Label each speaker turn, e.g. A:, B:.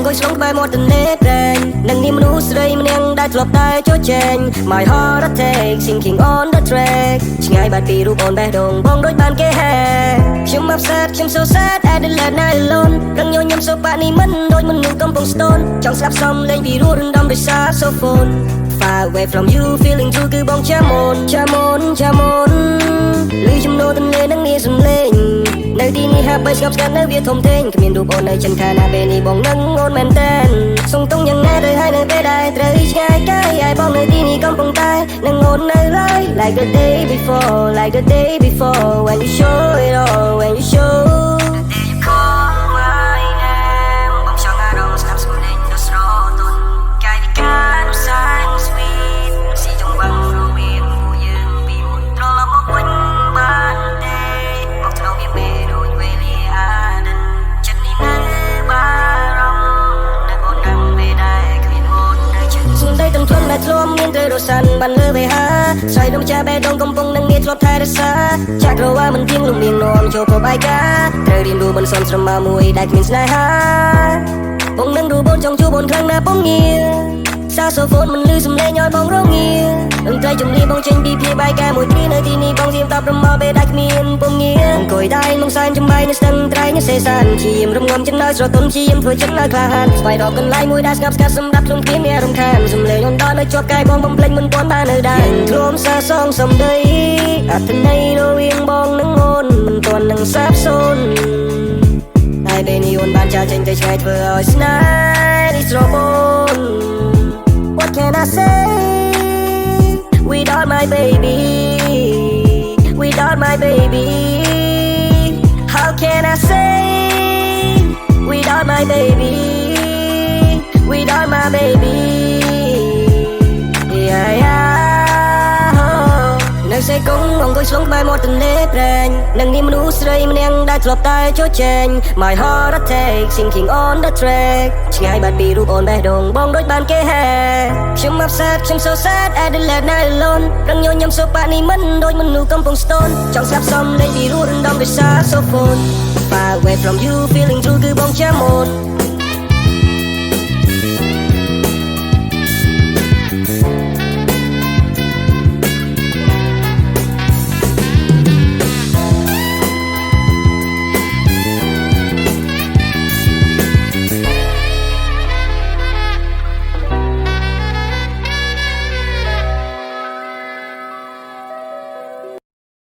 A: អង្គុយស្លងក្បែរមាត់ទន្លេប្រេងនឹងនាមមនុស្សស្រីម្នាក់ដែលធ្លាប់តែចូលចេញ My heart attack sinking on the track ឆ្ងាយបាត់ពីរូបអូនបេះដូងបងដូចបានគេហែខ្ញុំ upset ខ្ញុំ so sad at the late night alone រឹងញញឹមសូបានេះមិនដូចមនុស្សកំពុងស្ទន់ចង់ស្លាប់សំលេងពីរੂរំដំដោយសារ so phone far away from you feeling true គឺបងចាំមុនលឺចំណូលទន្លេនឹងងារសំឡេងនៅទីនេះហាក់បីស្ងប់ស្ងាត់នៅវាធំធេងគ្មានរូបអូននៅចិនខាងណាពេលនេះបងនឹងអូនមែនតែនសុំតុងយ៉ាងណាទៅហើយនៅពេលដែលត្រូវឆ្ងាយកាយឲ្យបងនៅទីនេះកំពុងតែនឹងអូននៅឡើយ like the day before when you show it all when you show you call my name បងចង់អារម្មណ៍ស្ដាប់សំឡេងដ៏ស្រទន់កាយវិការនោះ silent sweet ស៊ីចង់វ៉ាំរវាងពួកយើងពីមុនត្រឡប់មកវិញបានទេមកក្នុងវាមេដូចវេលាអាដិនចិត្តនេះនៅបារម្ភនៅអូនដឹងពេលដែលគ្មានអូននៅជិតសំដីទាំងធ្លុំដែលធ្លាប់មានត្រូវរសាន់បានលើវេហាស្រ័យដុំចាបេះដូងកំពុងនឹងងារធ្លាប់ថែរក្សាចាក់រវ៉ាមិនទៀងលំនាងនាំចូលប្របាយការត្រូវរៀនรู้មិនសនស្រមៅមួយដែលគ្មានស្នេហាបងនឹងរូបអូនចង់ជួបអូនខ្លាំងណាស់បងងារសារសូហ្វូនមិនលឺសំឡេងឲ្យបងរងាតន្ត្រីជំនាញបងចេញពីភីបាយការមួយគ្រានៅទីនេះបងសៀមតបរំលពេលដែលគ្មានពងងារអង្គុយដៃមកសែនចំបៃនៅស្ទឹងត្រែងនៅសេសានជាមរំងំចំណោយស្រទន់ជាមធ្វើចិត្តនៅក្លាហានស្វែងរកកន្លែងមួយដែលស្ងប់ស្ងាត់សម្រាប់ខ្លួនគ្មានរំខានសំឡេងអូនដល់នៅជាប់កាយបងបំភ្លេចមិនទាន់បាននៅដែរធ្លុំសារសងសំដីអត្ថន័យរវាងបងនិងអូនមិនទាន់នឹងសាបសូន្យហើយពេលនេះអូនបានចាចេញទៅឆ្ងាយធ្វើឲ្យស្នេហ៍នេះស្រពោនWhat can I say without my baby? Without my baby, how can I say without my baby? Without my baby, yeah. នៅសេកុងអង្គុយស្លងក្បែរមាត់ទន្លេប្រេងនឹងនាមមនុស្សស្រីម្នាក់ដែលធ្លាប់តែចូលចេញ My heart attack sinking on the track ឆ្ងាយបាត់ពីរូបអូនបេះដូងបងដូចបានគេហែខ្ញុំ upset ខ្ញុំ so sad at the late night alone រឹងញញឹមសូបានេះមិនដូចមនុស្សកំពុងស្ទន់ចង់ស្លាប់សំលេងពីរੂរំដំដោយសារ so phone far away from you feeling true គឺបងចាំមុន